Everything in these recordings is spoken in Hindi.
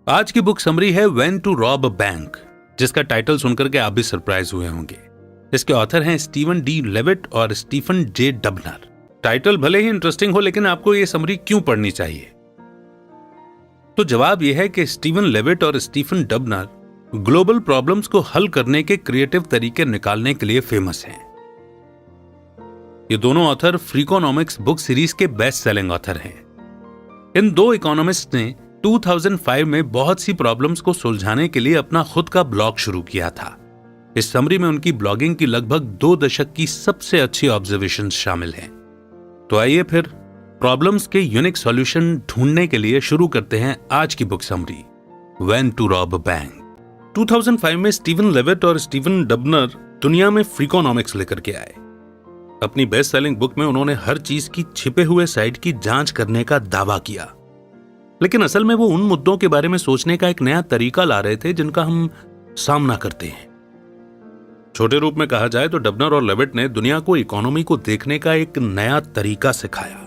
आज की बुक समरी है when to rob a bank, जिसका टाइटल सुनकर के आप भी सरप्राइज हुए होंगे। इसके ऑथर हैं स्टीवन डी लेविट और स्टीफन जे डबनर। टाइटल भले ही इंटरेस्टिंग हो, लेकिन आपको यह समरी क्यों पढ़नी चाहिए? तो जवाब यह है कि स्टीवन लेविट और स्टीफन डबनर ग्लोबल प्रॉब्लम्स को हल करने के क्रिएटिव तरीके निकालने के लिए फेमस हैं। ये दोनों ऑथर फ्रीकोनॉमिक्स बुक सीरीज के बेस्ट सेलिंग ऑथर हैं। इन दो इकोनॉमिस्ट ने 2005 में बहुत सी प्रॉब्लम्स को सुलझाने के लिए अपना खुद का ब्लॉग शुरू किया था। इस समरी में उनकी ब्लॉगिंग की लगभग 2 दशक की सबसे अच्छी ऑब्जर्वेशंस शामिल हैं। तो आइए फिर प्रॉब्लम्स के यूनिक सॉल्यूशन ढूंढने के लिए शुरू करते हैं आज की book summary when to rob a bank. 2005 में स्टीवन लेविट और स्टीवन डबनर दुनिया में फ्रीकोनॉमिक्स लेकर के आए। अपनी बेस्ट सेलिंग बुक में उन्होंने हर चीज की छिपे हुए साइड की जांच करने का दावा किया, लेकिन असल में वो उन मुद्दों के बारे में सोचने का एक नया तरीका ला रहे थे जिनका हम सामना करते हैं। छोटे रूप में कहा जाए तो डबनर और लेविट ने दुनिया को इकोनॉमी को देखने का एक नया तरीका सिखाया।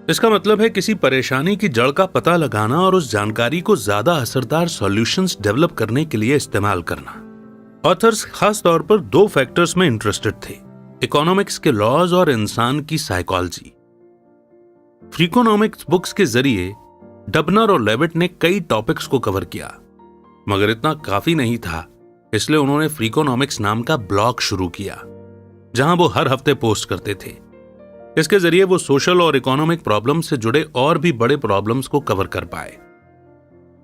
इसका मतलब है किसी परेशानी की जड़ का पता लगाना और उस जानकारी को ज्यादा असरदार सॉल्यूशंस डेवलप करने के लिए इस्तेमाल करना। ऑथर्स खास तौर पर 2 फैक्टर्स में इंटरेस्टेड थे, इकोनॉमिक्स के लॉज और इंसान की साइकोलॉजी। फ्रीकोनॉमिक्स बुक्स के जरिए डबनर और लेविट ने कई टॉपिक्स को कवर किया, मगर इतना काफी नहीं था, इसलिए उन्होंने फ्रीकोनॉमिक्स नाम का ब्लॉग शुरू किया जहां वो हर हफ्ते पोस्ट करते थे। इसके जरिए वो सोशल और इकोनॉमिक प्रॉब्लम से जुड़े और भी बड़े प्रॉब्लम्स को कवर कर पाए।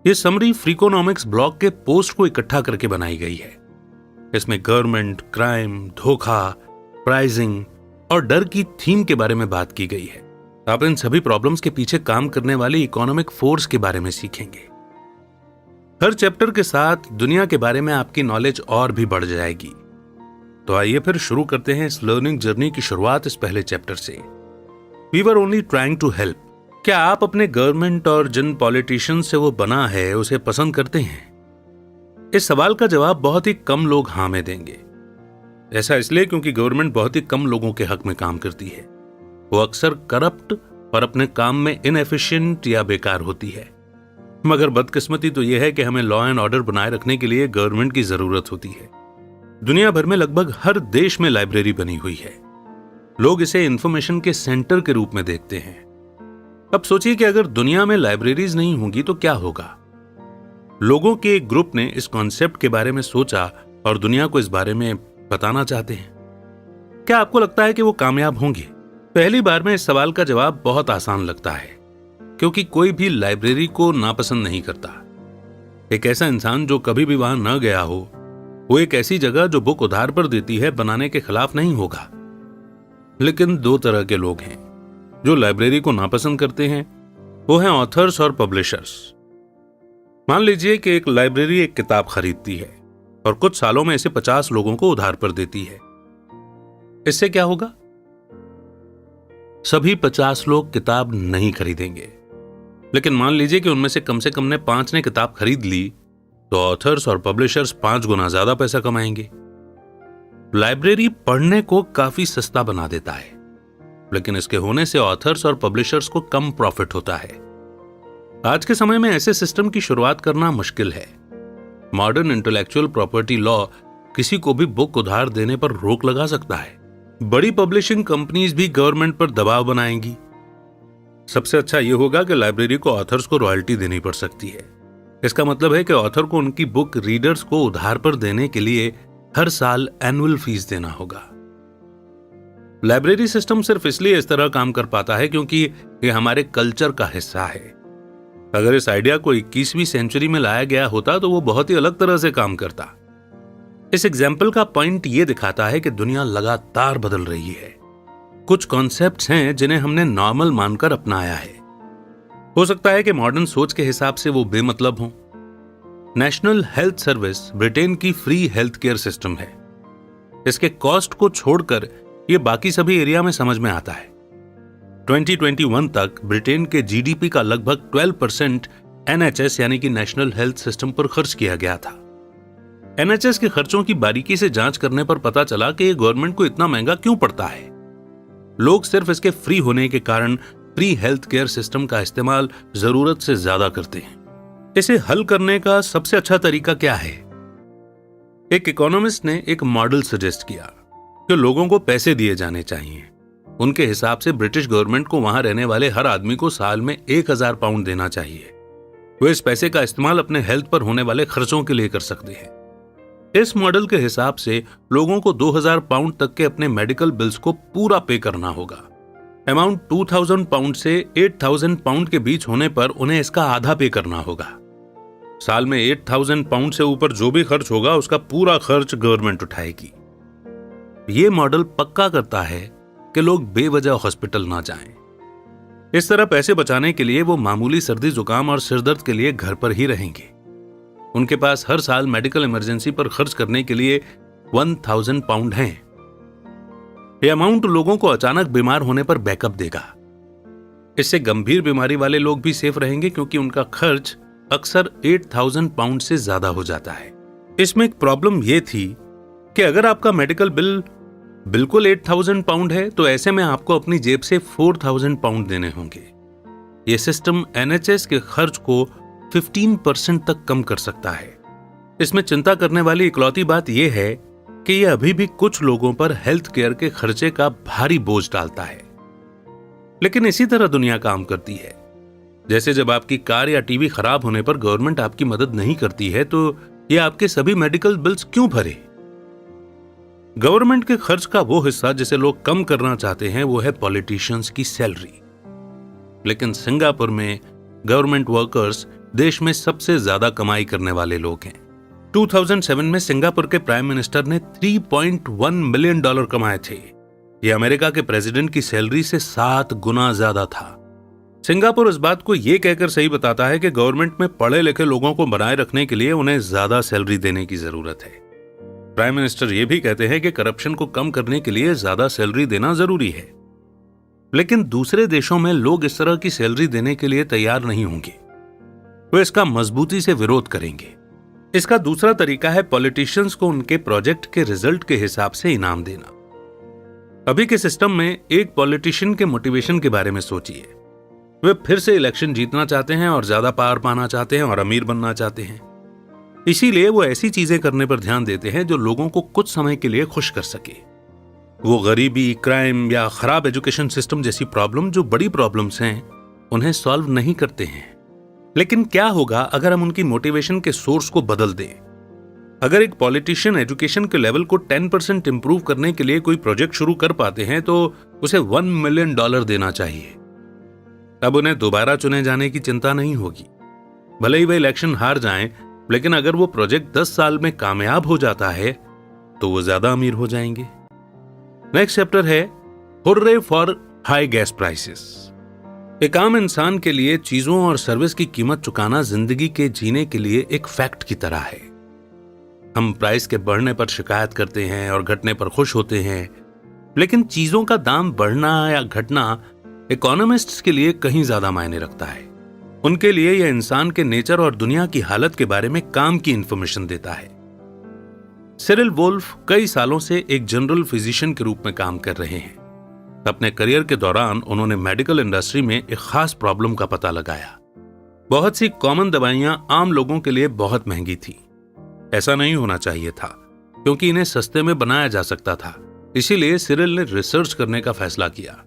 ये समरी फ्रीकोनॉमिक्स ब्लॉग के पोस्ट को इकट्ठा करके बनाई गई है। इसमें गवर्नमेंट, क्राइम, धोखा, प्राइसिंग और डर की थीम के बारे में बात की गई है। आप इन सभी प्रॉब्लम्स के पीछे काम करने वाले इकोनॉमिक फोर्स के बारे में सीखेंगे। हर चैप्टर के साथ दुनिया के बारे में आपकी नॉलेज और भी बढ़ जाएगी। तो आइए फिर शुरू करते हैं इस लर्निंग जर्नी की शुरुआत इस पहले चैप्टर से। We were only trying to help. क्या आप अपने गवर्नमेंट और जिन पॉलिटिशियन से वो बना है उसे पसंद करते हैं? इस सवाल का जवाब बहुत ही कम लोग हाँ में देंगे। ऐसा इसलिए क्योंकि गवर्नमेंट बहुत ही कम लोगों के हक में काम करती है। वो अक्सर करप्ट और अपने काम में इनएफिशिएंट या बेकार होती है। मगर बदकिस्मती तो यह है कि हमें लॉ एंड ऑर्डर बनाए रखने के लिए गवर्नमेंट की जरूरत होती है। दुनिया भर में लगभग हर देश में लाइब्रेरी बनी हुई है। लोग इसे इंफॉर्मेशन के सेंटर के रूप में देखते हैं। अब सोचिए कि अगर दुनिया में लाइब्रेरीज नहीं होंगी तो क्या होगा? लोगों के एक ग्रुप ने इस कॉन्सेप्ट के बारे में सोचा और दुनिया को इस बारे में बताना चाहते हैं। क्या आपको लगता है कि वो कामयाब होंगे? पहली बार में इस सवाल का जवाब बहुत आसान लगता है, क्योंकि कोई भी लाइब्रेरी को नापसंद नहीं करता। एक ऐसा इंसान जो कभी भी वहां न गया हो, वो एक ऐसी जगह जो बुक उधार पर देती है बनाने के खिलाफ नहीं होगा। लेकिन 2 तरह के लोग हैं जो लाइब्रेरी को नापसंद करते हैं। वो हैं ऑथर्स और पब्लिशर्स। मान लीजिए कि एक लाइब्रेरी एक किताब खरीदती है और कुछ सालों में इसे 50 लोगों को उधार पर देती है। इससे क्या होगा? सभी 50 लोग किताब नहीं खरीदेंगे, लेकिन मान लीजिए कि उनमें से कम ने 5 ने किताब खरीद ली, तो ऑथर्स और पब्लिशर्स 5 गुना ज्यादा पैसा कमाएंगे। लाइब्रेरी पढ़ने को काफी सस्ता बना देता है, लेकिन इसके होने से ऑथर्स और पब्लिशर्स को कम प्रॉफिट होता है। आज के समय में ऐसे सिस्टम की शुरुआत करना मुश्किल है। मॉडर्न इंटेलेक्चुअल प्रॉपर्टी लॉ किसी को भी बुक उधार देने पर रोक लगा सकता है। बड़ी पब्लिशिंग कंपनीज भी गवर्नमेंट पर दबाव बनाएंगी। सबसे अच्छा यह होगा कि लाइब्रेरी को ऑथर्स को रॉयल्टी देनी पड़ सकती है। इसका मतलब है कि ऑथर को उनकी बुक रीडर्स को उधार पर देने के लिए हर साल एनुअल फीस देना होगा। लाइब्रेरी सिस्टम सिर्फ इसलिए इस तरह काम कर पाता है क्योंकि यह हमारे कल्चर का हिस्सा है। अगर इस आइडिया को 21वीं सेंचुरी में लाया गया होता तो वो बहुत ही अलग तरह से काम करता। इस एग्जाम्पल का पॉइंट यह दिखाता है कि दुनिया लगातार बदल रही है। कुछ कॉन्सेप्ट्स हैं जिन्हें हमने नॉर्मल मानकर अपनाया है। हो सकता है कि मॉडर्न सोच के हिसाब से वो बेमतलब हों। नेशनल हेल्थ सर्विस ब्रिटेन की फ्री हेल्थ केयर सिस्टम है। इसके कॉस्ट को छोड़कर ये बाकी सभी एरिया में समझ में आता है। 2021 तक ब्रिटेन के जीडीपी का लगभग 12% एनएचएस यानी कि नेशनल हेल्थ सिस्टम पर खर्च किया गया था। एनएचएस के खर्चों की बारीकी से जांच करने पर पता चला कि ये गवर्नमेंट को इतना महंगा क्यों पड़ता है। लोग सिर्फ इसके फ्री होने के कारण फ्री हेल्थ केयर सिस्टम का इस्तेमाल जरूरत से ज्यादा करते हैं। इसे हल करने का सबसे अच्छा तरीका क्या है? एक इकोनॉमिस्ट ने एक मॉडल सजेस्ट किया कि लोगों को पैसे दिए जाने चाहिए। उनके हिसाब से ब्रिटिश गवर्नमेंट को वहां रहने वाले हर आदमी को साल में 1000 पाउंड देना चाहिए। वो इस पैसे का इस्तेमाल अपने हेल्थ पर होने वाले खर्चों के लिए कर सकते हैं। इस मॉडल के हिसाब से लोगों को 2000 पाउंड तक के अपने मेडिकल बिल्स को पूरा पे करना होगा। अमाउंट 2000 पाउंड से 8000 पाउंड के बीच होने पर उन्हें इसका आधा पे करना होगा। साल में 8000 पाउंड से ऊपर जो भी खर्च होगा उसका पूरा खर्च गवर्नमेंट उठाएगी। यह मॉडल पक्का करता है कि लोग बेवजह हॉस्पिटल ना जाएं। इस तरह पैसे बचाने के लिए वो मामूली सर्दी जुकाम और सिरदर्द के लिए घर पर ही रहेंगे। उनके पास हर साल मेडिकल इमरजेंसी पर खर्च करने के लिए 1000 पाउंड हैं। यह अमाउंट लोगों को अचानक बीमार होने पर बैकअप देगा। इससे गंभीर बीमारी वाले लोग भी सेफ रहेंगे क्योंकि उनका खर्च अक्सर 8000 पाउंड से ज्यादा हो जाता है। इसमें एक प्रॉब्लम यह थी कि अगर आपका मेडिकल बिल बिल्कुल 8000 पाउंड है तो ऐसे में आपको अपनी जेब से 4000 पाउंड देने होंगे। यह सिस्टम एनएचएस के खर्च को 15% तक कम कर सकता है। इसमें चिंता करने वाली इकलौती बात यह है कि यह अभी भी कुछ लोगों पर हेल्थ केयर के खर्चे का भारी बोझ डालता है। लेकिन इसी तरह दुनिया काम करती है। जैसे जब आपकी कार या टीवी खराब होने पर गवर्नमेंट आपकी मदद नहीं करती है तो यह आपके सभी मेडिकल बिल्स क्यों भरे? गवर्नमेंट के खर्च का वो हिस्सा जिसे लोग कम करना चाहते हैं वो है पॉलिटिशियंस की सैलरी। लेकिन सिंगापुर में गवर्नमेंट वर्कर्स देश में सबसे ज्यादा कमाई करने वाले लोग हैं। 2007 में सिंगापुर के प्राइम मिनिस्टर ने $3.1 मिलियन कमाए थे। यह अमेरिका के प्रेसिडेंट की सैलरी से 7 गुना ज्यादा था। सिंगापुर इस बात को यह कहकर सही बताता है कि गवर्नमेंट में पढ़े लिखे लोगों को बनाए रखने के लिए उन्हें ज्यादा सैलरी देने की जरूरत है। प्राइम मिनिस्टर यह भी कहते हैं कि करप्शन को कम करने के लिए ज्यादा सैलरी देना जरूरी है। लेकिन दूसरे देशों में लोग इस तरह की सैलरी देने के लिए तैयार नहीं होंगे। वे इसका मजबूती से विरोध करेंगे। इसका दूसरा तरीका है पॉलिटिशियंस को उनके प्रोजेक्ट के रिजल्ट के हिसाब से इनाम देना। अभी के सिस्टम में एक पॉलिटिशियन के मोटिवेशन के बारे में सोचिए। वे फिर से इलेक्शन जीतना चाहते हैं और ज्यादा पावर पाना चाहते हैं और अमीर बनना चाहते हैं। इसीलिए वो ऐसी चीजें करने पर ध्यान देते हैं जो लोगों को कुछ समय के लिए खुश कर सके। वो गरीबी, क्राइम या खराब एजुकेशन सिस्टम जैसी प्रॉब्लम जो बड़ी प्रॉब्लम्स हैं उन्हें सॉल्व नहीं करते हैं। लेकिन क्या होगा अगर हम उनकी मोटिवेशन के सोर्स को बदल दें? अगर एक पॉलिटिशियन एजुकेशन के लेवल को 10% इंप्रूव करने के लिए कोई प्रोजेक्ट शुरू कर पाते हैं तो उसे $1 मिलियन देना चाहिए। अब उन्हें दोबारा चुने जाने की चिंता नहीं होगी। भले ही वे इलेक्शन हार जाएं, लेकिन अगर वो प्रोजेक्ट 10 साल में कामयाब हो जाता है तो वो ज्यादा अमीर हो जाएंगे। नेक्स्ट चैप्टर है hurray for high gas prices. एक आम इंसान के लिए चीजों और सर्विस की कीमत चुकाना जिंदगी के जीने के लिए एक फैक्ट की तरह है। हम प्राइस के बढ़ने पर शिकायत करते हैं और घटने पर खुश होते हैं, लेकिन चीजों का दाम बढ़ना या घटना इकोनॉमिस्ट्स के लिए कहीं ज्यादा मायने रखता है। उनके लिए यह इंसान के नेचर और दुनिया की हालत के बारे में काम की इंफॉर्मेशन देता है। सिरिल वोल्फ कई सालों से एक जनरल फिजिशियन के रूप में काम कर रहे हैं। अपने करियर के दौरान उन्होंने मेडिकल इंडस्ट्री में एक खास प्रॉब्लम का पता लगाया। बहुत सी कॉमन दवाइयां आम लोगों के लिए बहुत महंगी थी। ऐसा नहीं होना चाहिए था क्योंकि इन्हें सस्ते में बनाया जा सकता था। इसीलिए सिरिल ने रिसर्च करने का फैसला किया।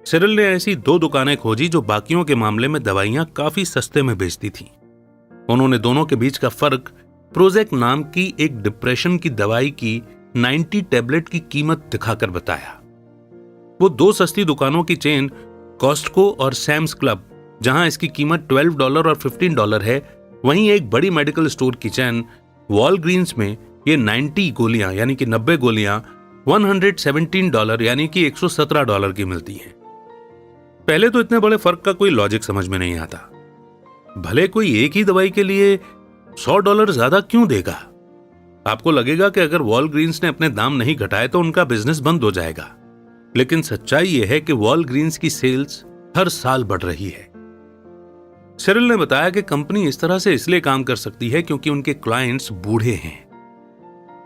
सिरिल ने ऐसी 2 दुकानें खोजी जो बाकियों के मामले में दवाइयां काफी सस्ते में बेचती थीं। उन्होंने दोनों के बीच का फर्क प्रोजेक नाम की एक डिप्रेशन की दवाई की 90 टैबलेट की कीमत दिखाकर बताया। वो 2 सस्ती दुकानों की चेन कॉस्टको और सैम्स क्लब, जहां इसकी कीमत $12 और $15 है, वहीं एक बड़ी मेडिकल स्टोर की चेन वॉलग्रीन्स में ये 90 गोलियां यानी कि 90 गोलियां $117 यानी कि $117 की मिलती हैं। पहले तो इतने बड़े फर्क का कोई लॉजिक समझ में नहीं आता। भले कोई एक ही दवाई के लिए $100 ज्यादा क्यों देगा? आपको लगेगा कि अगर वॉलग्रीन्स ने अपने दाम नहीं घटाए तो उनका बिजनेस बंद हो जाएगा। लेकिन सच्चाई यह है कि वॉलग्रीन्स की सेल्स हर साल बढ़ रही है। सिरिल ने बताया कि कंपनी इस तरह से इसलिए काम कर सकती है क्योंकि उनके क्लाइंट्स बूढ़े हैं।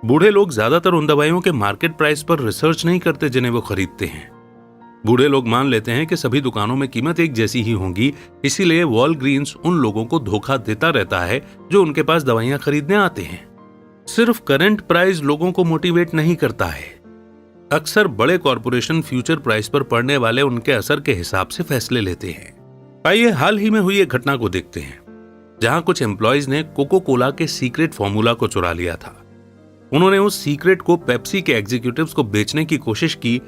बूढ़े लोग ज्यादातर उन दवाइयों के मार्केट प्राइस पर रिसर्च नहीं करते जिन्हें वो खरीदते हैं। बूढ़े लोग मान लेते हैं कि सभी दुकानों में कीमत एक जैसी ही होंगी, इसीलिए वॉलग्रीन्स उन लोगों को धोखा देता रहता है जो उनके पास दवाइयां खरीदने आते हैं। सिर्फ करंट प्राइस लोगों को मोटिवेट नहीं करता है। अक्सर बड़े कॉरपोरेशन फ्यूचर प्राइस पर पड़ने वाले उनके असर के हिसाब से फैसले लेते हैं। आइए हाल ही में हुई एक घटना को देखते हैं, जहां कुछ एम्प्लॉयज ने कोको कोला के सीक्रेट फॉर्मूला को चुरा लिया था। उन्होंने उस सीक्रेट को पेप्सी के एग्जीक्यूटिव्स को बेचने की कोशिश की,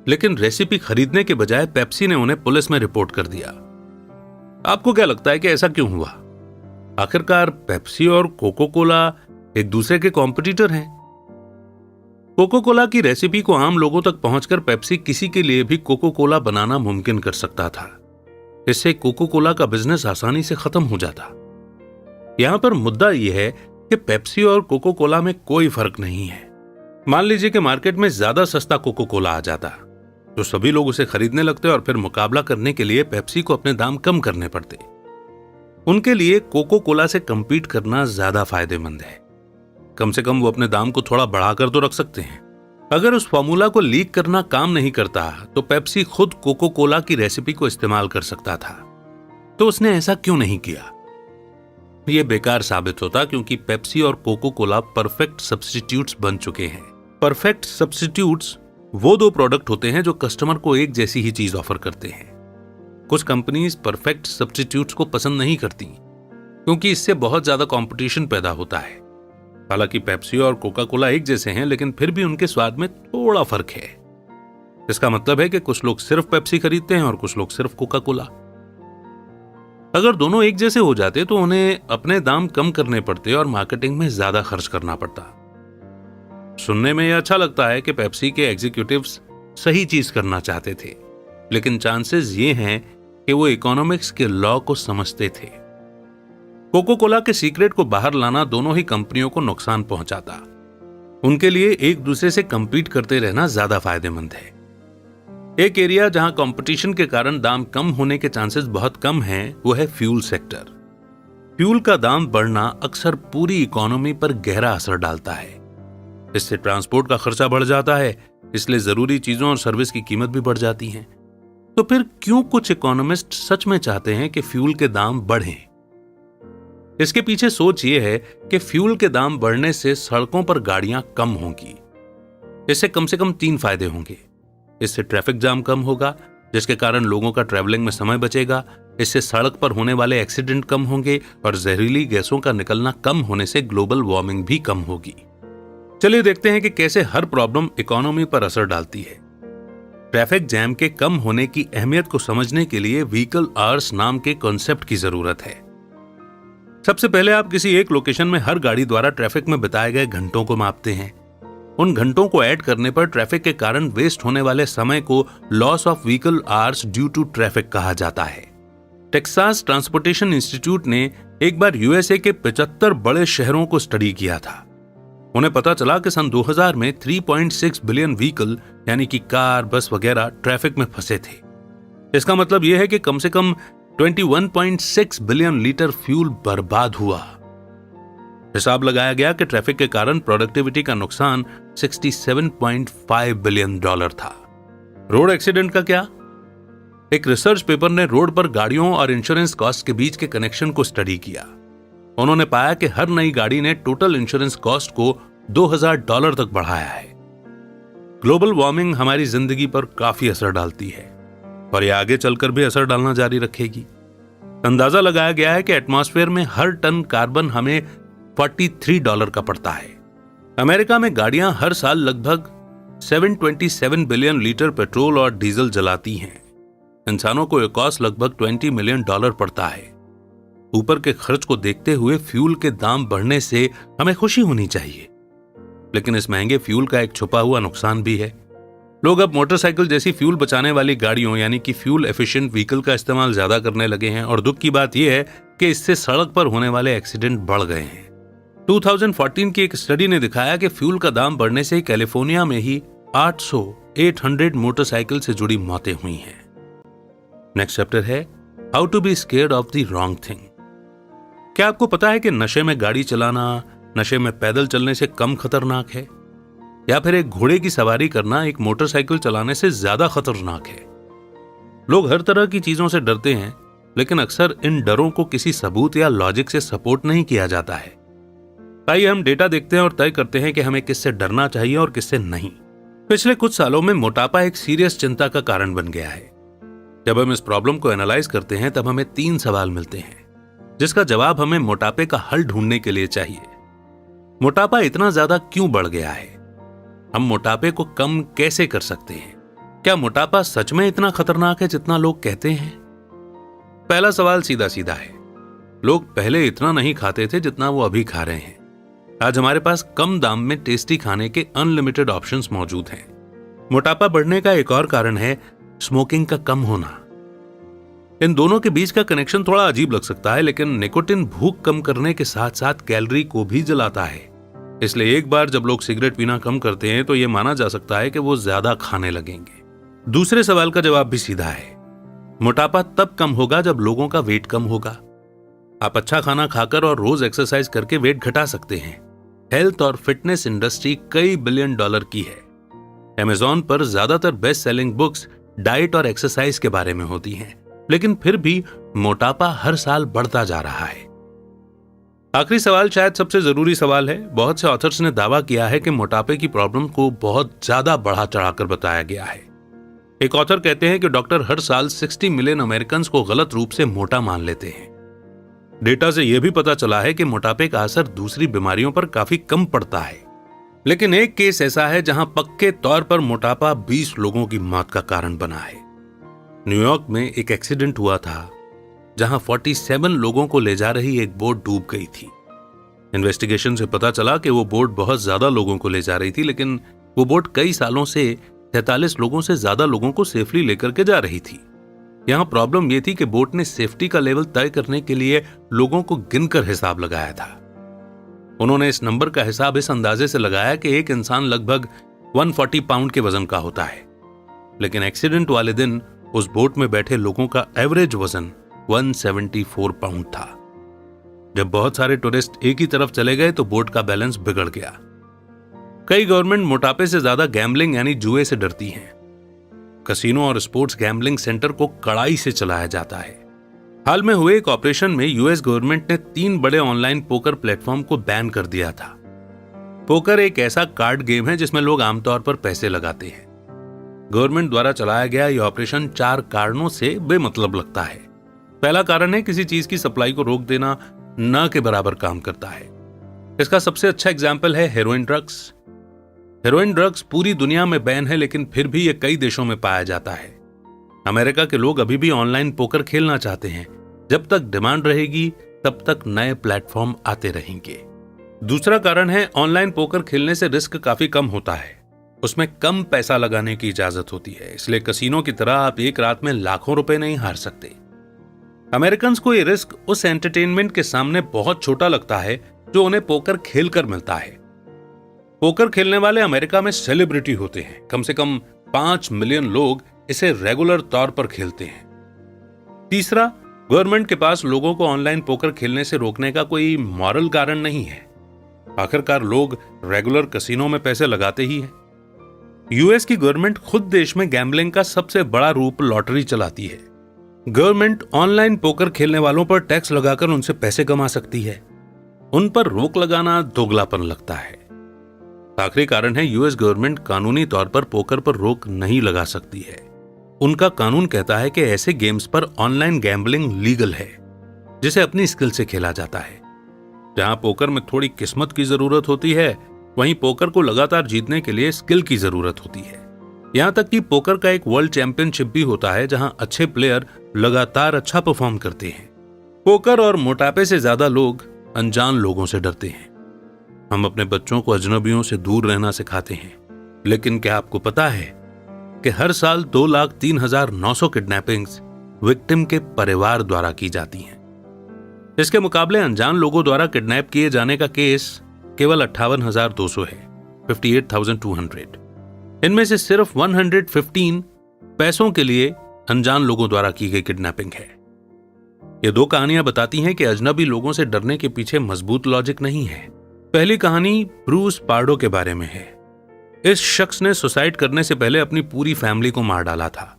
लेकिन रेसिपी खरीदने के बजाय पेप्सी ने उन्हें पुलिस में रिपोर्ट कर दिया। आपको क्या लगता है कि ऐसा क्यों हुआ? आखिरकार पेप्सी और कोको कोला एक दूसरे के कॉम्पिटिटर हैं। कोको कोला की रेसिपी को आम लोगों तक पहुंचकर पेप्सी किसी के लिए भी कोको कोला बनाना मुमकिन कर सकता था। इससे कोको कोला का बिजनेस आसानी से खत्म हो जाता। यहां पर मुद्दा यह है कि पेप्सी और कोको कोला में कोई फर्क नहीं है। मान लीजिए कि मार्केट में ज्यादा सस्ता कोको कोला आ जाता, तो सभी लोग उसे खरीदने लगते और फिर मुकाबला करने के लिए पेप्सी को अपने दाम कम करने पड़ते। उनके लिए कोको कोला से कंपीट करना ज्यादा फायदेमंद है। कम से कम वो अपने दाम को थोड़ा बढ़ाकर तो रख सकते हैं। अगर उस फॉर्मूला को लीक करना काम नहीं करता तो पेप्सी खुद कोको कोला की रेसिपी को इस्तेमाल कर सकता था। तो उसने ऐसा क्यों नहीं किया? यह बेकार साबित होता, क्योंकि पेप्सी और कोको कोला परफेक्ट सब्स्टिट्यूट्स बन चुके हैं। परफेक्ट सब्स्टिट्यूट्स वो दो प्रोडक्ट होते हैं जो कस्टमर को एक जैसी ही चीज ऑफर करते हैं। कुछ कंपनीज परफेक्ट सब्स्टिट्यूट्स को पसंद नहीं करती, क्योंकि इससे बहुत ज्यादा कंपटीशन पैदा होता है। हालांकि पेप्सी और कोका कोला एक जैसे हैं, लेकिन फिर भी उनके स्वाद में थोड़ा फर्क है। इसका मतलब है कि कुछ लोग सिर्फ पेप्सी खरीदते हैं और कुछ लोग सिर्फ कोका कोला। अगर दोनों एक जैसे हो जाते तो उन्हें अपने दाम कम करने पड़ते और मार्केटिंग में ज्यादा खर्च करना पड़ता। सुनने में यह अच्छा लगता है कि पेप्सी के एग्जीक्यूटिव्स सही चीज करना चाहते थे, लेकिन चांसेस ये हैं कि वो इकोनॉमिक्स के लॉ को समझते थे। कोको कोला के सीक्रेट को बाहर लाना दोनों ही कंपनियों को नुकसान पहुंचाता। उनके लिए एक दूसरे से कंपीट करते रहना ज्यादा फायदेमंद है। एक एरिया जहां कंपटीशन के कारण दाम कम होने के चांसेस बहुत कम हैं, वो है फ्यूल सेक्टर। फ्यूल का दाम बढ़ना अक्सर पूरी इकोनॉमी पर गहरा असर डालता है। इससे ट्रांसपोर्ट का खर्चा बढ़ जाता है, इसलिए जरूरी चीजों और सर्विस की कीमत भी बढ़ जाती है। तो फिर क्यों कुछ इकोनॉमिस्ट सच में चाहते हैं कि फ्यूल के दाम बढ़ें? इसके पीछे सोच यह है कि फ्यूल के दाम बढ़ने से सड़कों पर गाड़ियां कम होंगी। इससे कम से कम 3 फायदे होंगे। इससे ट्रैफिक जाम कम होगा, जिसके कारण लोगों का ट्रैवलिंग में समय बचेगा। इससे सड़क पर होने वाले एक्सीडेंट कम होंगे और जहरीली गैसों का निकलना कम होने से ग्लोबल वार्मिंग भी कम होगी। चलिए देखते हैं कि कैसे हर प्रॉब्लम इकोनॉमी पर असर डालती है। ट्रैफिक जैम के कम होने की अहमियत को समझने के लिए व्हीकल आवर्स नाम के कॉन्सेप्ट की जरूरत है। सबसे पहले आप किसी एक लोकेशन में हर गाड़ी द्वारा ट्रैफिक में बिताए गए घंटों को मापते हैं। उन घंटों को ऐड करने पर ट्रैफिक के कारण वेस्ट होने वाले समय को loss of vehicle hours due to traffic कहा जाता है। टेक्सास ट्रांसपोर्टेशन इंस्टीट्यूट ने एक बार यूएसए के 75 बड़े शहरों को स्टडी किया था। उन्हें पता चला कि सन 2000 में 3.6 बिलियन व्हीकल यानी कि कार, बस वगैरह ट्रैफिक में फंसे थे। इसका मतलब यह है कि कम से कम 21.6 बिलियन लीटर फ्यूल बर्बाद हुआ। हिसाब लगाया गया कि ट्रैफिक के कारण प्रोडक्टिविटी का नुकसान $67.5 बिलियन था। रोड एक्सीडेंट का क्या? एक रिसर्च पेपर ने रोड पर गाड़ियों और इंश्योरेंस कॉस्ट के बीच के कनेक्शन को स्टडी किया। उन्होंने पाया कि हर नई गाड़ी ने टोटल इंश्योरेंस कॉस्ट को $2000 तक बढ़ाया है। ग्लोबल वार्मिंग हमारी जिंदगी पर काफी असर डालती है और यह आगे चलकर भी असर डालना जारी रखेगी। अंदाजा लगाया गया है कि एटमॉस्फेयर में हर टन कार्बन हमें $43 का पड़ता है। अमेरिका में गाड़ियां हर साल लगभग 727 बिलियन लीटर पेट्रोल और डीजल जलाती हैं। इंसानों को यह कॉस्ट लगभग $20 मिलियन पड़ता है। ऊपर के खर्च को देखते हुए फ्यूल के दाम बढ़ने से हमें खुशी होनी चाहिए, लेकिन इस महंगे फ्यूल का एक छुपा हुआ नुकसान भी है। लोग अब मोटरसाइकिल जैसी फ्यूल बचाने वाली गाड़ियों यानी कि फ्यूल एफिशिएंट व्हीकल का इस्तेमाल ज्यादा करने लगे हैं और दुख की बात यह है कि इससे सड़क पर होने वाले एक्सीडेंट बढ़ गए हैं। 2014 की एक स्टडी ने दिखाया कि फ्यूल का दाम बढ़ने से कैलिफोर्निया में ही 800 मोटरसाइकिल से जुड़ी मौतें हुई हैं। नेक्स्ट चैप्टर है how to be scared of the wrong thing. क्या आपको पता है कि नशे में गाड़ी चलाना नशे में पैदल चलने से कम खतरनाक है, या फिर एक घोड़े की सवारी करना एक मोटरसाइकिल चलाने से ज्यादा खतरनाक है? लोग हर तरह की चीजों से डरते हैं, लेकिन अक्सर इन डरों को किसी सबूत या लॉजिक से सपोर्ट नहीं किया जाता है। आइए हम डेटा देखते हैं और तय करते हैं कि हमें किससे डरना चाहिए और किससे नहीं। पिछले कुछ सालों में मोटापा एक सीरियस चिंता का कारण बन गया है। जब हम इस प्रॉब्लम को एनालाइज करते हैं तब हमें 3 सवाल मिलते हैं, जिसका जवाब हमें मोटापे का हल ढूंढने के लिए चाहिए। मोटापा इतना ज्यादा क्यों बढ़ गया है? हम मोटापे को कम कैसे कर सकते हैं? क्या मोटापा सच में इतना खतरनाक है जितना लोग कहते हैं? पहला सवाल सीधा सीधा है। लोग पहले इतना नहीं खाते थे जितना वो अभी खा रहे हैं। आज हमारे पास कम दाम में टेस्टी खाने के अनलिमिटेड ऑप्शंस मौजूद हैं। मोटापा बढ़ने का एक और कारण है स्मोकिंग का कम होना। इन दोनों के बीच का कनेक्शन थोड़ा अजीब लग सकता है, लेकिन निकोटिन भूख कम करने के साथ साथ कैलोरी को भी जलाता है। इसलिए एक बार जब लोग सिगरेट पीना कम करते हैं तो यह माना जा सकता है कि वो ज्यादा खाने लगेंगे। दूसरे सवाल का जवाब भी सीधा है। मोटापा तब कम होगा जब लोगों का वेट कम होगा। आप अच्छा खाना खाकर और रोज एक्सरसाइज करके वेट घटा सकते हैं। हेल्थ और फिटनेस इंडस्ट्री कई बिलियन डॉलर की है। अमेज़न पर ज्यादातर बेस्ट सेलिंग बुक्स डाइट और एक्सरसाइज के बारे में होती हैं, लेकिन फिर भी मोटापा हर साल बढ़ता जा रहा है। आखिरी सवाल शायद सबसे जरूरी सवाल है। बहुत से ऑथर्स ने दावा किया है कि मोटापे की प्रॉब्लम को बहुत ज्यादा बढ़ा चढ़ाकर बताया गया है। एक ऑथर कहते हैं कि डॉक्टर हर साल 60 मिलियन अमेरिकन को गलत रूप से मोटा मान लेते हैं। डेटा से यह भी पता चला है कि मोटापे का असर दूसरी बीमारियों पर काफी कम पड़ता है। लेकिन एक केस ऐसा है जहां पक्के तौर पर मोटापा 20 लोगों की मौत का कारण बना है। न्यूयॉर्क में एक एक्सीडेंट हुआ था जहां 47 लोगों को ले जा रही एक बोट डूब गई थी। इन्वेस्टिगेशन से पता चला कि वो बोट बहुत ज्यादा लोगों को ले जा रही थी, लेकिन वो बोट कई सालों से 43 लोगों से ज्यादा लोगों को सेफली लेकर के जा रही थी। यहां प्रॉब्लम यह थी कि बोट ने सेफ्टी का लेवल तय करने के लिए लोगों को गिनकर हिसाब लगाया था। उन्होंने इस नंबर का हिसाब इस अंदाजे से लगाया कि एक इंसान लगभग 140 पाउंड के वजन का होता है, लेकिन एक्सीडेंट वाले दिन उस बोट में बैठे लोगों का एवरेज वजन 174 पाउंड था। जब बहुत सारे टूरिस्ट एक ही तरफ चले गए तो बोट का बैलेंस बिगड़ गया। कई गवर्नमेंट मोटापे से ज्यादा गैम्बलिंग यानी जुए से डरती हैं। कसिनो और स्पोर्ट्स गैम्बलिंग सेंटर को कड़ाई से चलाया जाता है। हाल में हुए एक ऑपरेशन में यूएस गवर्नमेंट ने 3 बड़े ऑनलाइन पोकर प्लेटफॉर्म को बैन कर दिया था। पोकर एक ऐसा कार्ड गेम है जिसमें लोग आमतौर पर पैसे लगाते हैं। गवर्नमेंट द्वारा चलाया गया यह ऑपरेशन 4 कारणों से बेमतलब लगता है। पहला कारण है किसी चीज की सप्लाई को रोक देना न के बराबर काम करता है। इसका सबसे अच्छा एग्जाम्पल है हेरोइन ड्रग्स। हेरोइन ड्रग्स पूरी दुनिया में बैन है, लेकिन फिर भी यह कई देशों में पाया जाता है। अमेरिका के लोग अभी भी ऑनलाइन पोकर खेलना चाहते हैं। जब तक डिमांड रहेगी तब तक नए प्लेटफॉर्म आते रहेंगे। दूसरा कारण है ऑनलाइन पोकर खेलने से रिस्क काफी कम होता है। उसमें कम पैसा लगाने की इजाजत होती है, इसलिए कसिनो की तरह आप एक रात में लाखों रुपए नहीं हार सकते। अमेरिकन को यह रिस्क उस एंटरटेनमेंट के सामने बहुत छोटा लगता है जो उन्हें पोकर खेलकर मिलता है। पोकर खेलने वाले अमेरिका में सेलिब्रिटी होते हैं। कम से कम 5 मिलियन लोग इसे रेगुलर तौर पर खेलते हैं। तीसरा, गवर्नमेंट के पास लोगों को ऑनलाइन पोकर खेलने से रोकने का कोई मॉरल कारण नहीं है। आखिरकार लोग रेगुलर कसिनो में पैसे लगाते ही हैं। यूएस की गवर्नमेंट खुद देश में गैम्बलिंग का सबसे बड़ा रूप लॉटरी चलाती है। गवर्नमेंट ऑनलाइन पोकर खेलने वालों पर टैक्स लगाकर उनसे पैसे कमा सकती है। उन पर रोक लगाना दोगलापन लगता है। आखिरी कारण है यूएस गवर्नमेंट कानूनी तौर पर पोकर पर रोक नहीं लगा सकती है। उनका कानून कहता है कि ऐसे गेम्स पर ऑनलाइन गैम्बलिंग लीगल है, जिसे अपनी स्किल से खेला जाता है। जहां पोकर में थोड़ी किस्मत की जरूरत होती है, वहीं पोकर को लगातार जीतने के लिए स्किल की जरूरत होती है। यहां तक कि पोकर का एक वर्ल्ड चैंपियनशिप भी होता है, जहां अच्छे प्लेयर लगातार अच्छा परफॉर्म करते हैं। पोकर और मोटापे से ज्यादा लोग अनजान लोगों से डरते हैं। हम अपने बच्चों को अजनबियों से दूर रहना सिखाते हैं, लेकिन क्या आपको पता है कि हर साल 2,03,900 किडनैपिंग्स विक्टिम के परिवार द्वारा की जाती हैं। इसके मुकाबले अनजान लोगों द्वारा किडनैप किए जाने का केस केवल 58,200 है, 58,200। इनमें से सिर्फ 115 पैसों के लिए अनजान लोगों द्वारा की गई किडनैपिंग है। ये 2 कहानियां बताती हैं कि अजनबी लोगों से डरने के पीछे मजबूत लॉजिक नहीं है। पहली कहानी ब्रूस पार्डो के बारे में है। इस शख्स ने सुसाइड करने से पहले अपनी पूरी फैमिली को मार डाला था।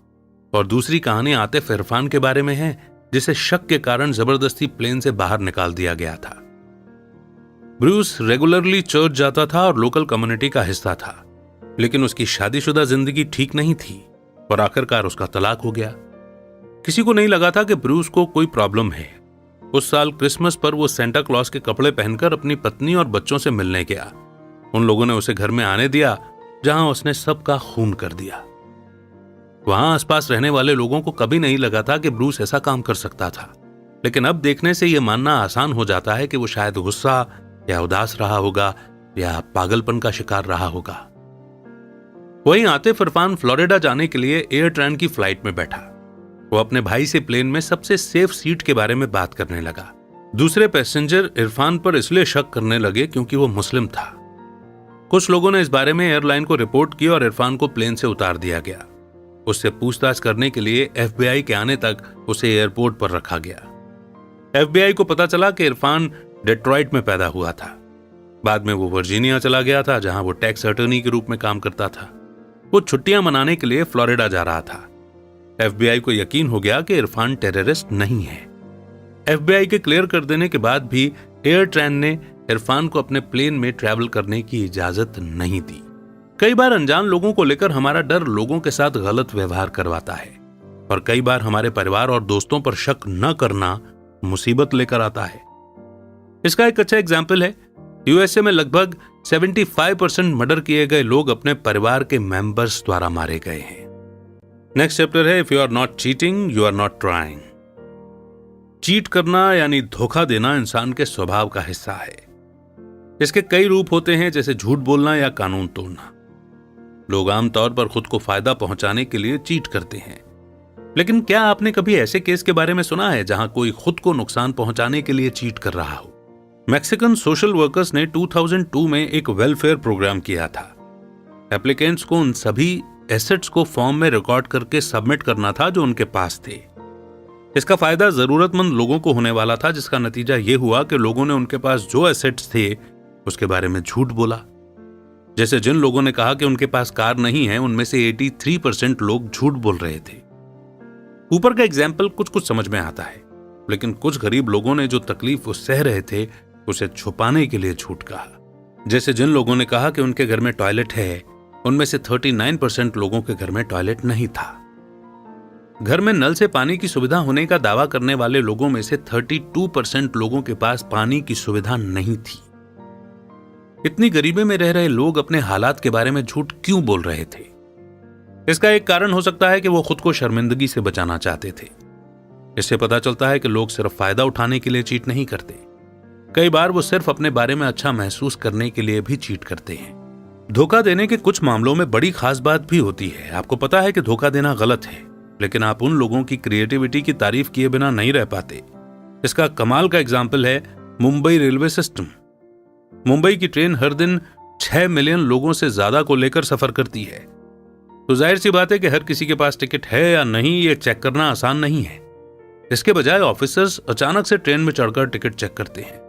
और दूसरी कहानी आतिफ इरफान के बारे में है, जिसे शक के कारण जबरदस्ती प्लेन से बाहर निकाल दिया गया था। ब्रूस रेगुलरली चर्च जाता था और लोकल कम्युनिटी का हिस्सा था, लेकिन उसकी शादीशुदा जिंदगी ठीक नहीं थी और आखिरकार उसका तलाक हो गया। किसी को नहीं लगा था कि ब्रूस को कोई प्रॉब्लम है। उस साल क्रिसमस पर वो सेंटा क्लॉज के कपड़े पहनकर अपनी पत्नी और बच्चों से मिलने गया। उन लोगों ने उसे घर में आने दिया जहां उसने सबका खून कर दिया। वहां आसपास रहने वाले लोगों को कभी नहीं लगा था कि ब्रूस ऐसा काम कर सकता था, लेकिन अब देखने से यह मानना आसान हो जाता है कि वो शायद गुस्सा या उदास रहा होगा या पागलपन का शिकार रहा होगा। वहीं आतिफ इरफान फ्लोरिडा जाने के लिए एयर ट्रेन की फ्लाइट में बैठा। वो अपने भाई से प्लेन में सबसे सेफ सीट के बारे में बात करने लगा। दूसरे पैसेंजर इरफान पर इसलिए शक करने लगे क्योंकि वो मुस्लिम था। कुछ लोगों ने इस बारे में एयरलाइन को रिपोर्ट की और इरफान को प्लेन से उतार दिया गया। उससे पूछताछ करने के लिए FBI के आने तक उसे एयरपोर्ट पर रखा गया। FBI को पता चला कि इरफान डेट्रॉइट में पैदा हुआ था। बाद में वो वर्जीनिया चला गया था, जहां वो टैक्स अटॉर्नी के रूप में काम करता था। वो छुट्टियां मनाने के लिए फ्लोरिडा जा रहा था। FBI को यकीन हो गया कि इरफान टेररिस्ट नहीं है। FBI के क्लियर कर देने के बाद भी एयर ट्रेन ने इरफान को अपने प्लेन में ट्रैवल करने की इजाजत नहीं दी। कई बार अनजान लोगों को लेकर हमारा डर लोगों के साथ गलत व्यवहार करवाता है, और कई बार हमारे परिवार और दोस्तों पर शक न करना मुसीबत लेकर आता है। इसका एक अच्छा एग्जाम्पल है, USA में लगभग 75% मर्डर किए गए लोग अपने परिवार के मेंबर्स द्वारा मारे गए हैं। नेक्स्ट चैप्टर है if you are not cheating you are not trying. Cheat करना यानी धोखा देना इंसान के स्वभाव का हिस्सा है। इसके कई रूप होते हैं, जैसे झूठ बोलना या कानून तोड़ना। लोग आमतौर पर खुद को फायदा पहुंचाने के लिए चीट करते हैं, लेकिन क्या आपने कभी ऐसे केस के बारे में सुना है जहां कोई खुद को नुकसान पहुंचाने के लिए चीट कर रहा हो? मैक्सिकन सोशल वर्कर्स ने 2002 में एक वेलफेयर प्रोग्राम किया था। एप्लीकेंट्स को उन सभी एसेट्स को फॉर्म में रिकॉर्ड करके सबमिट करना था जो उनके पास थे। इसका फायदा जरूरतमंद लोगों को होने वाला था, जिसका नतीजा यह हुआ कि लोगों ने उनके पास जो एसेट्स थे उसके बारे में झूठ बोला। जैसे जिन लोगों ने कहा कि उनके पास कार नहीं है, उनमें से 83% लोग झूठ बोल रहे थे। ऊपर का एग्जाम्पल कुछ कुछ समझ में आता है, लेकिन कुछ गरीब लोगों ने जो तकलीफ वो सह रहे थे उसे छुपाने के लिए झूठ कहा। जैसे जिन लोगों ने कहा कि उनके घर में टॉयलेट है, उनमें से 39% लोगों के घर में टॉयलेट नहीं था। घर में नल से पानी की सुविधा होने का दावा करने वाले लोगों में से 32% लोगों के पास पानी की सुविधा नहीं थी। इतनी गरीबी में रह रहे लोग अपने हालात के बारे में झूठ क्यों बोल रहे थे? इसका एक कारण हो सकता है कि वो खुद को शर्मिंदगी से बचाना चाहते थे। इससे पता चलता है कि लोग सिर्फ फायदा उठाने के लिए चीट नहीं करते, कई बार वो सिर्फ अपने बारे में अच्छा महसूस करने के लिए भी चीट करते हैं। धोखा देने के कुछ मामलों में बड़ी खास बात भी होती है। आपको पता है कि धोखा देना गलत है, लेकिन आप उन लोगों की क्रिएटिविटी की तारीफ किए बिना नहीं रह पाते। इसका कमाल का एग्जाम्पल है मुंबई रेलवे सिस्टम। मुंबई की ट्रेन हर दिन 6 मिलियन लोगों से ज्यादा को लेकर सफर करती है, तो जाहिर सी बात है कि हर किसी के पास टिकट है या नहीं ये चेक करना आसान नहीं है। इसके बजाय ऑफिसर्स अचानक से ट्रेन में चढ़कर टिकट चेक करते हैं।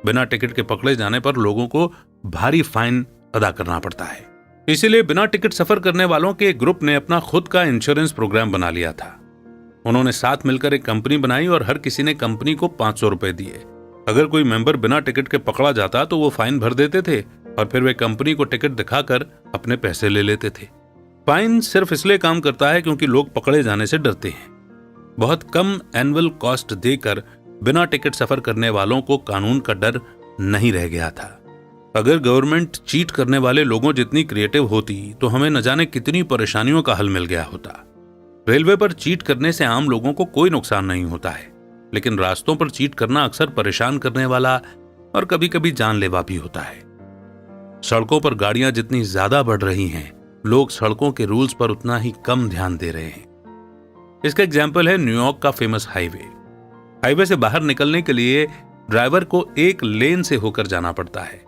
बिना टिकट के पकड़े जाने पर लोगों को भारी फाइन अदा करना पड़ता है। इसीलिए बिना टिकट सफर करने वालों के एक ग्रुप ने अपना खुद का इंश्योरेंस प्रोग्राम बना लिया था। उन्होंने साथ मिलकर एक कंपनी बनाई और हर किसी ने कंपनी को 500 रुपए दिए। अगर कोई मेंबर बिना टिकट के पकड़ा जाता तो वो फाइन भर देते थे और फिर वे कंपनी को टिकट दिखाकर अपने पैसे ले लेते थे। फाइन सिर्फ इसलिए काम करता है क्योंकि लोग पकड़े जाने से डरते हैं। बहुत कम एनुअल कॉस्ट देकर बिना टिकट सफर करने वालों को कानून का डर नहीं रह गया था। अगर गवर्नमेंट चीट करने वाले लोगों जितनी क्रिएटिव होती तो हमें न जाने कितनी परेशानियों का हल मिल गया होता। रेलवे पर चीट करने से आम लोगों को कोई नुकसान नहीं होता है, लेकिन रास्तों पर चीट करना अक्सर परेशान करने वाला और कभी कभी जानलेवा भी होता है। सड़कों पर गाड़ियां जितनी ज्यादा बढ़ रही हैं, लोग सड़कों के रूल्स पर उतना ही कम ध्यान दे रहे हैं। इसका एग्जाम्पल है न्यूयॉर्क का फेमस हाईवे। हाईवे से बाहर निकलने के लिए ड्राइवर को एक लेन से होकर जाना पड़ता है।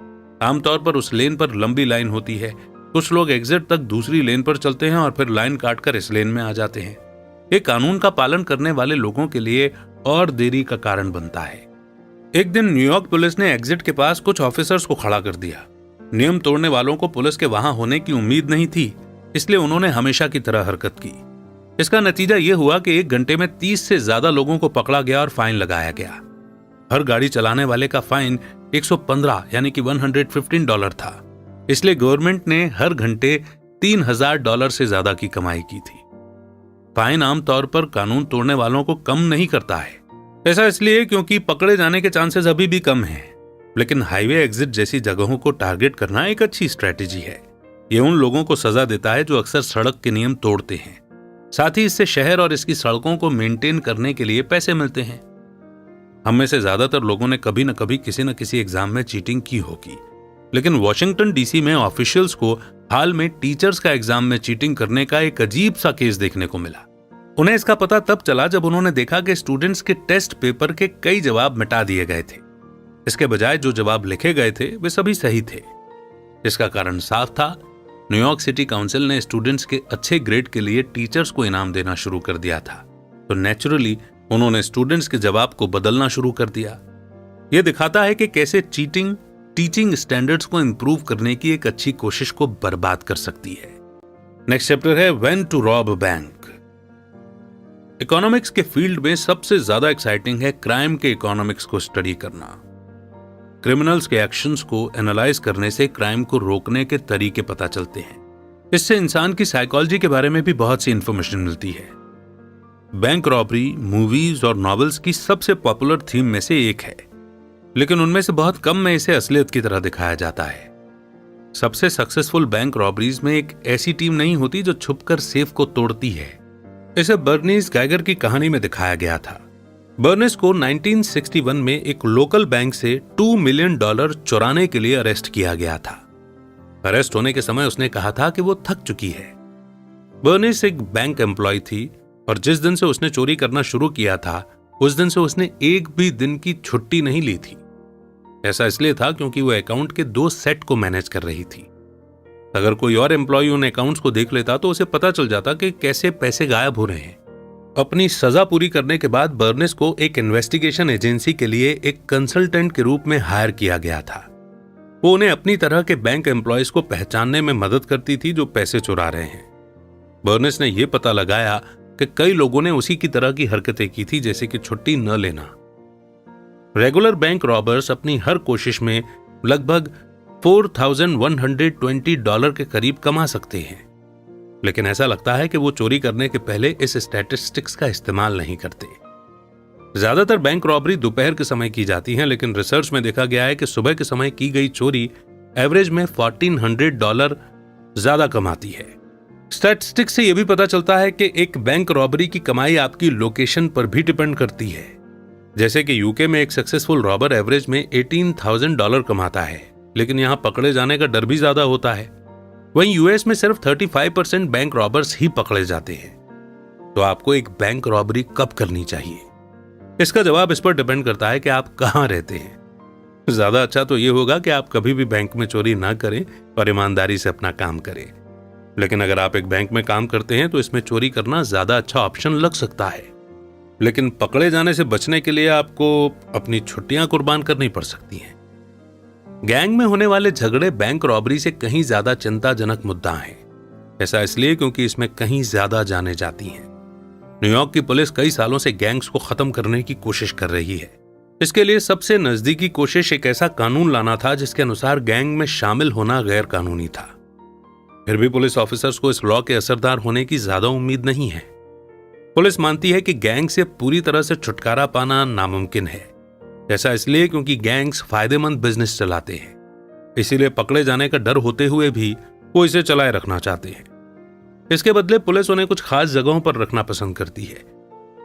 आमतौर पर उस लेन पर लंबी लाइन होती है। कुछ लोग एग्जिट तक दूसरी लेन पर चलते हैं और फिर लाइन काटकर इस लेन में आ जाते हैं। ये कानून का पालन करने वाले लोगों के लिए और देरी का कारण बनता है। एक दिन न्यूयॉर्क पुलिस ने एग्जिट के पास कुछ ऑफिसर्स को खड़ा कर दिया। नियम तोड़ने वालों को पुलिस के वहां होने की उम्मीद नहीं थी, इसलिए उन्होंने हमेशा की तरह हरकत की। इसका नतीजा यह हुआ कि 1 घंटे में 30 से ज्यादा लोगों को पकड़ा गया और फाइन लगाया गया। हर गाड़ी चलाने वाले का फाइन 115 यानी कि $115 था। इसलिए गवर्नमेंट ने हर घंटे $3000 से ज्यादा की कमाई की थी। फाइन आमतौर पर कानून तोड़ने वालों को कम नहीं करता है। ऐसा इसलिए क्योंकि पकड़े जाने के चांसेस अभी भी कम हैं। लेकिन हाईवे एग्जिट जैसी जगहों को टारगेट करना एक अच्छी स्ट्रेटेजी है। ये उन लोगों को सजा देता है जो अक्सर सड़क के नियम तोड़ते हैं। साथ ही इससे शहर और इसकी सड़कों को मेंटेन करने के लिए पैसे मिलते हैं। हम में से ज्यादातर लोगों ने कभी न कभी किसी न किसी एग्जाम में चीटिंग की होगी, लेकिन वॉशिंगटन डीसी में ऑफिशियल्स को हाल में टीचर्स का एग्जाम में चीटिंग करने का एक अजीब सा केस देखने को मिला। उन्हें इसका पता तब चला जब उन्होंने देखा कि स्टूडेंट्स के टेस्ट पेपर के कई जवाब मिटा दिए गए थे। इसके बजाय जो जवाब लिखे गए थे वे सभी सही थे। इसका कारण साफ था, न्यूयॉर्क सिटी काउंसिल ने स्टूडेंट्स के अच्छे ग्रेड के लिए टीचर्स को इनाम देना शुरू कर दिया था। तो नेचुरली उन्होंने स्टूडेंट्स के जवाब को बदलना शुरू कर दिया। यह दिखाता है कि कैसे चीटिंग टीचिंग स्टैंडर्ड्स को इंप्रूव करने की एक अच्छी कोशिश को बर्बाद कर सकती है। नेक्स्ट चैप्टर है when to rob a bank. Economics के फील्ड में सबसे ज्यादा एक्साइटिंग है क्राइम के इकोनॉमिक्स को स्टडी करना। क्रिमिनल्स के एक्शंस को एनालाइज करने से क्राइम को रोकने के तरीके पता चलते हैं। इससे इंसान की साइकोलॉजी के बारे में भी बहुत सी इंफॉर्मेशन मिलती है। बैंक रॉबरी मूवीज और नॉवेल्स की सबसे पॉपुलर थीम में से एक है, लेकिन उनमें से बहुत कम में इसे असलियत की तरह दिखाया जाता है। सबसे सक्सेसफुल बैंक रॉबरीज में एक ऐसी टीम नहीं होती जो छुपकर सेफ को तोड़ती है। इसे बर्नीस गैगर की कहानी में दिखाया गया था। बर्नेस को 1961 में एक लोकल बैंक से $2 मिलियन चुराने के लिए अरेस्ट किया गया था। अरेस्ट होने के समय उसने कहा था कि वो थक चुकी है। बर्नेस एक बैंक एम्प्लॉय थी और जिस दिन से उसने चोरी करना शुरू किया था उस दिन से उसने एक भी दिन की छुट्टी नहीं ली थी। ऐसा इसलिए था क्योंकि वो अकाउंट के 2 सेट को मैनेज कर रही थी। अगर कोई और एम्प्लॉय उन अकाउंट्स को देख लेता तो उसे पता चल जाता कि कैसे पैसे गायब हो रहे हैं। अपनी सजा पूरी करने के बाद बर्नेस को एक इन्वेस्टिगेशन एजेंसी के लिए एक कंसल्टेंट के रूप में हायर किया गया था। वो उन्हें अपनी तरह के बैंक एम्प्लॉयज को पहचानने में मदद करती थी जो पैसे चुरा रहे हैं। बर्नेस ने यह पता लगाया कि कई लोगों ने उसी की तरह की हरकतें की थी, जैसे कि छुट्टी न लेना। रेगुलर बैंक रॉबर्स अपनी हर कोशिश में लगभग $4120 के करीब कमा सकते हैं, लेकिन ऐसा लगता है कि वो चोरी करने के पहले इस स्टैटिस्टिक्स का इस्तेमाल नहीं करते। ज्यादातर बैंक रॉबरी दोपहर के समय की जाती हैं, लेकिन रिसर्च में देखा गया है कि सुबह के समय की गई चोरी एवरेज में $1400 ज्यादा कमाती है। स्टैटिस्टिक्स से यह भी पता चलता है कि एक बैंक रॉबरी की कमाई आपकी लोकेशन पर भी डिपेंड करती है। जैसे कि यूके में एक सक्सेसफुल रॉबर एवरेज में $18,000 कमाता है, लेकिन यहां पकड़े जाने का डर भी ज्यादा होता है। वहीं यूएस में सिर्फ 35% बैंक रॉबर्स ही पकड़े जाते हैं। तो आपको एक बैंक रॉबरी कब करनी चाहिए? इसका जवाब इस पर डिपेंड करता है कि आप कहां रहते हैं। ज्यादा अच्छा तो यह होगा कि आप कभी भी बैंक में चोरी ना करें और ईमानदारी से अपना काम करें। लेकिन अगर आप एक बैंक में काम करते हैं तो इसमें चोरी करना ज्यादा अच्छा ऑप्शन लग सकता है। लेकिन पकड़े जाने से बचने के लिए आपको अपनी छुट्टियां कुर्बान करनी पड़ सकती हैं। गैंग में होने वाले झगड़े बैंक रॉबरी से कहीं ज्यादा चिंताजनक मुद्दा है। ऐसा इसलिए क्योंकि इसमें कहीं ज्यादा जाने जाती हैं। न्यूयॉर्क की पुलिस कई सालों से गैंग्स को खत्म करने की कोशिश कर रही है। इसके लिए सबसे नजदीकी कोशिश एक ऐसा कानून लाना था जिसके अनुसार गैंग में शामिल होना गैर कानूनी था। फिर भी पुलिस ऑफिसर्स को इस लॉ के असरदार होने की ज्यादा उम्मीद नहीं है। पुलिस मानती है कि गैंग से पूरी तरह से छुटकारा पाना नामुमकिन है। ऐसा इसलिए क्योंकि गैंग्स फायदेमंद बिजनेस चलाते हैं, इसीलिए पकड़े जाने का डर होते हुए भी वो इसे चलाए रखना चाहते हैं। इसके बदले पुलिस उन्हें कुछ खास जगहों पर रखना पसंद करती है।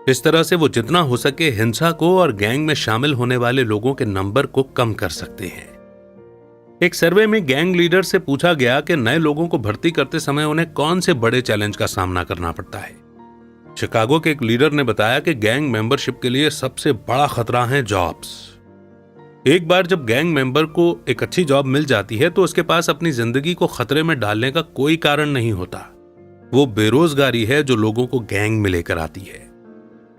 इस तरह से वो जितना हो सके हिंसा को और गैंग में शामिल होने वाले लोगों के नंबर को कम कर सकते हैं। एक सर्वे में गैंग लीडर से पूछा गया कि नए लोगों को भर्ती करते समय उन्हें कौन से बड़े चैलेंज का सामना करना पड़ता है। शिकागो के एक लीडर ने बताया कि गैंग मेंबरशिप के लिए सबसे बड़ा खतरा है जॉब्स। एक बार जब गैंग मेंबर को एक अच्छी जॉब मिल जाती है तो उसके पास अपनी जिंदगी को खतरे में डालने का कोई कारण नहीं होता। वो बेरोजगारी है जो लोगों को गैंग में लेकर आती है,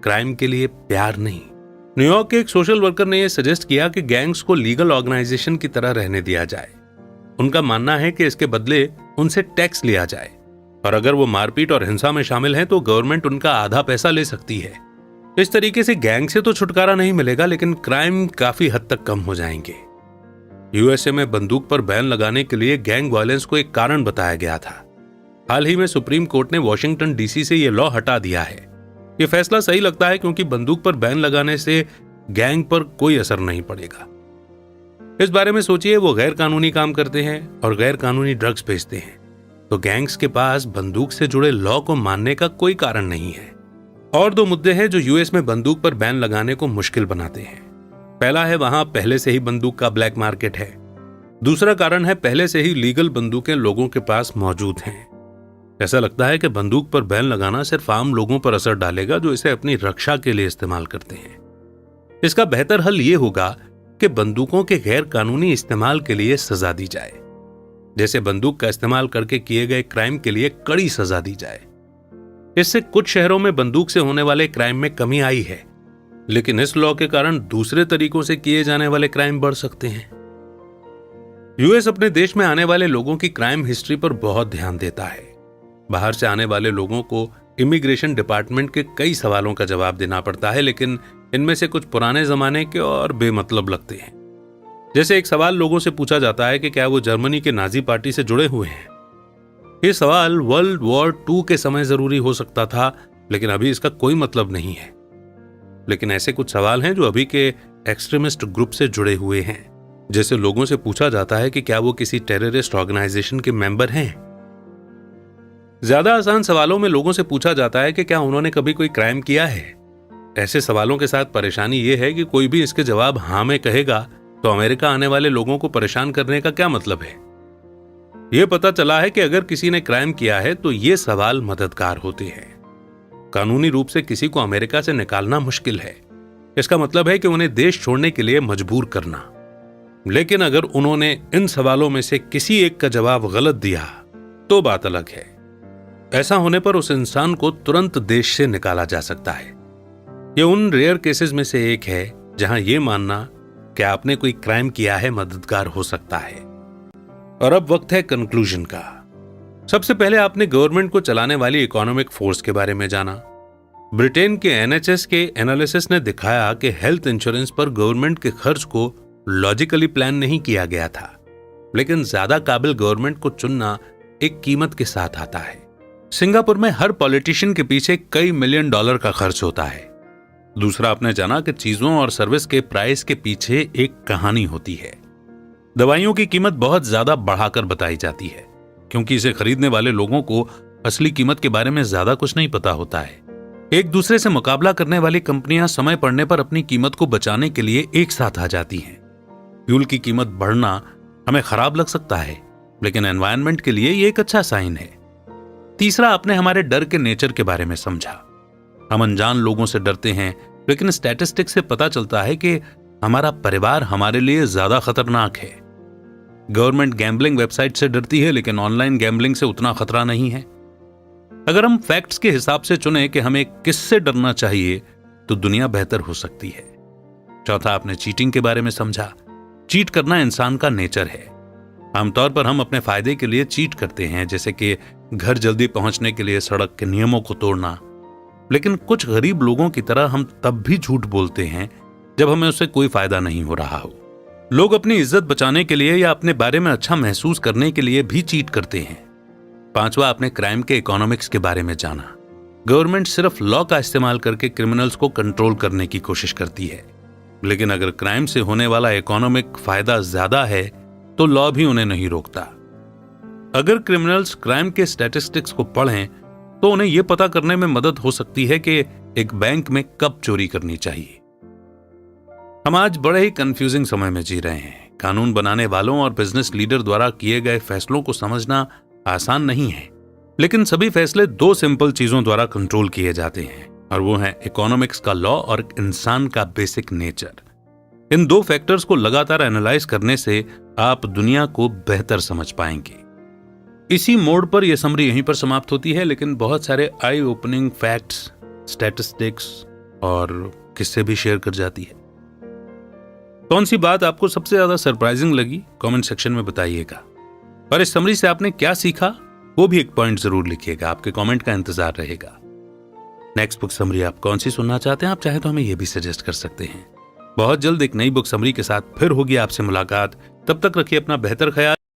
क्राइम के लिए प्यार नहीं। न्यूयॉर्क के एक सोशल वर्कर ने यह सजेस्ट किया कि गैंग्स को लीगल ऑर्गेनाइजेशन की तरह रहने दिया जाए। उनका मानना है कि इसके बदले उनसे टैक्स लिया जाए। और अगर वो मारपीट और हिंसा में शामिल हैं तो गवर्नमेंट उनका आधा पैसा ले सकती है। इस तरीके से गैंग से तो छुटकारा नहीं मिलेगा, लेकिन क्राइम काफी हद तक कम हो जाएंगे। यूएसए में बंदूक पर बैन लगाने के लिए गैंग वायलेंस को एक कारण बताया गया था। हाल ही में सुप्रीम कोर्ट ने वॉशिंगटन डीसी से यह लॉ हटा दिया है। यह फैसला सही लगता है क्योंकि बंदूक पर बैन लगाने से गैंग पर कोई असर नहीं पड़ेगा। इस बारे में सोचिए, वो गैर कानूनी काम करते हैं और गैर कानूनी ड्रग्स बेचते हैं, तो गैंग्स के पास बंदूक से जुड़े लॉ को मानने का कोई कारण नहीं है। और दो मुद्दे हैं जो यूएस में बंदूक पर बैन लगाने को मुश्किल बनाते हैं। पहला है, वहां पहले से ही बंदूक का ब्लैक मार्केट है। दूसरा कारण है, पहले से ही लीगल बंदूकें लोगों के पास मौजूद हैं। ऐसा लगता है कि बंदूक पर बैन लगाना सिर्फ आम लोगों पर असर डालेगा जो इसे अपनी रक्षा के लिए इस्तेमाल करते हैं। इसका बेहतर हल यह होगा कि बंदूकों के गैर कानूनी इस्तेमाल के लिए सजा दी जाए। जैसे बंदूक का इस्तेमाल करके किए गए क्राइम के लिए कड़ी सजा दी जाए। इससे कुछ शहरों में बंदूक से होने वाले क्राइम में कमी आई है, लेकिन इस लॉ के कारण दूसरे तरीकों से किए जाने वाले क्राइम बढ़ सकते हैं। यूएस अपने देश में आने वाले लोगों की क्राइम हिस्ट्री पर बहुत ध्यान देता है। बाहर से आने वाले लोगों को इमिग्रेशन डिपार्टमेंट के कई सवालों का जवाब देना पड़ता है, लेकिन इनमें से कुछ पुराने जमाने के और बेमतलब लगते हैं। जैसे एक सवाल लोगों से पूछा जाता है कि क्या वो जर्मनी के नाजी पार्टी से जुड़े हुए हैं। ये सवाल वर्ल्ड वॉर 2 के समय जरूरी हो सकता था, लेकिन अभी इसका कोई मतलब नहीं है। लेकिन ऐसे कुछ सवाल हैं जो अभी के एक्सट्रीमिस्ट ग्रुप से जुड़े हुए हैं। जैसे लोगों से पूछा जाता है कि क्या वो किसी टेररिस्ट ऑर्गेनाइजेशन के मेंबर हैं। ज्यादा आसान सवालों में लोगों से पूछा जाता है कि क्या उन्होंने कभी कोई क्राइम किया है। ऐसे सवालों के साथ परेशानी यह है कि कोई भी इसके जवाब हाँ में कहेगा तो अमेरिका आने वाले लोगों को परेशान करने का क्या मतलब है। यह पता चला है कि अगर किसी ने क्राइम किया है तो ये सवाल मददगार होते हैं। कानूनी रूप से किसी को अमेरिका से निकालना मुश्किल है। इसका मतलब है कि उन्हें देश छोड़ने के लिए मजबूर करना। लेकिन अगर उन्होंने इन सवालों में से किसी एक का जवाब गलत दिया तो बात अलग है। ऐसा होने पर उस इंसान को तुरंत देश से निकाला जा सकता है। यह उन रेयर केसेस में से एक है जहां यह मानना कि आपने कोई क्राइम किया है मददगार हो सकता है। और अब वक्त है कंक्लूजन का। सबसे पहले आपने गवर्नमेंट को चलाने वाली इकोनॉमिक फोर्स के बारे में जाना। ब्रिटेन के एनएचएस के एनालिसिस ने दिखाया कि हेल्थ इंश्योरेंस पर गवर्नमेंट के खर्च को लॉजिकली प्लान नहीं किया गया था, लेकिन ज्यादा काबिल गवर्नमेंट को चुनना एक कीमत के साथ आता है। सिंगापुर में हर पॉलिटिशियन के पीछे कई $मिलियन का खर्च होता है। दूसरा, आपने जाना कि चीजों और सर्विस के प्राइस के पीछे एक कहानी होती है। दवाइयों की कीमत बहुत ज्यादा बढ़ाकर बताई जाती है क्योंकि इसे खरीदने वाले लोगों को असली कीमत के बारे में ज्यादा कुछ नहीं पता होता है। एक दूसरे से मुकाबला करने वाली कंपनियां समय पड़ने पर अपनी कीमत को बचाने के लिए एक साथ आ जाती हैं। फ्यूल की कीमत बढ़ना हमें खराब लग सकता है, लेकिन एनवायरनमेंट के लिए ये एक अच्छा साइन है। तीसरा, आपने हमारे डर के नेचर के बारे में समझा। हम अनजान लोगों से डरते हैं, लेकिन स्टैटिस्टिक्स से पता चलता है कि हमारा परिवार हमारे लिए ज्यादा खतरनाक है। गवर्नमेंट गैम्बलिंग वेबसाइट से डरती है, लेकिन ऑनलाइन गैम्बलिंग से उतना खतरा नहीं है। अगर हम फैक्ट्स के हिसाब से चुने कि हमें किससे डरना चाहिए तो दुनिया बेहतर हो सकती है। चौथा, आपने चीटिंग के बारे में समझा। चीट करना इंसान का नेचर है। आमतौर पर हम अपने फायदे के लिए चीट करते हैं, जैसे कि घर जल्दी पहुंचने के लिए सड़क के नियमों को तोड़ना। लेकिन कुछ गरीब लोगों की तरह हम तब भी झूठ बोलते हैं जब हमें उससे कोई फायदा नहीं हो रहा हो। लोग अपनी इज्जत बचाने के लिए या अपने बारे में अच्छा महसूस करने के लिए भी चीट करते हैं। पांचवा, आपने क्राइम के इकोनॉमिक्स के बारे में जाना। गवर्नमेंट सिर्फ लॉ का इस्तेमाल करके क्रिमिनल्स को कंट्रोल करने की कोशिश करती है, लेकिन अगर क्राइम से होने वाला इकोनॉमिक फायदा ज्यादा है तो लॉ भी उन्हें नहीं रोकता। अगर क्रिमिनल्स क्राइम के स्टैटिस्टिक्स को पढ़ें तो उन्हें यह पता करने में मदद हो सकती है कि एक बैंक में कब चोरी करनी चाहिए। हम आज बड़े ही कंफ्यूजिंग समय में जी रहे हैं। कानून बनाने वालों और बिजनेस लीडर द्वारा किए गए फैसलों को समझना आसान नहीं है, लेकिन सभी फैसले दो सिंपल चीजों द्वारा कंट्रोल किए जाते हैं, और वो है इकोनॉमिक्स का लॉ और इंसान का बेसिक नेचर। इन दो फैक्टर्स को लगातार एनालाइज करने से आप दुनिया को बेहतर समझ पाएंगे। इसी मोड़ पर यह समरी यहीं पर समाप्त होती है, लेकिन बहुत सारे आई ओपनिंग फैक्ट्स, स्टैटिस्टिक्स और किस्से भी शेयर कर जाती है। कौन सी बात आपको सबसे ज्यादा सरप्राइजिंग लगी, कमेंट सेक्शन में बताइएगा। और इस समरी से आपने क्या सीखा, वो भी एक पॉइंट जरूर लिखिएगा, आपके कमेंट का इंतजार रहेगा। नेक्स्ट बुक समरी आप कौन सी सुनना चाहते हैं, आप चाहे तो हमें यह भी सजेस्ट कर सकते हैं। बहुत जल्द एक नई बुक समरी के साथ फिर होगी आपसे मुलाकात। तब तक रखिए अपना बेहतर ख्याल।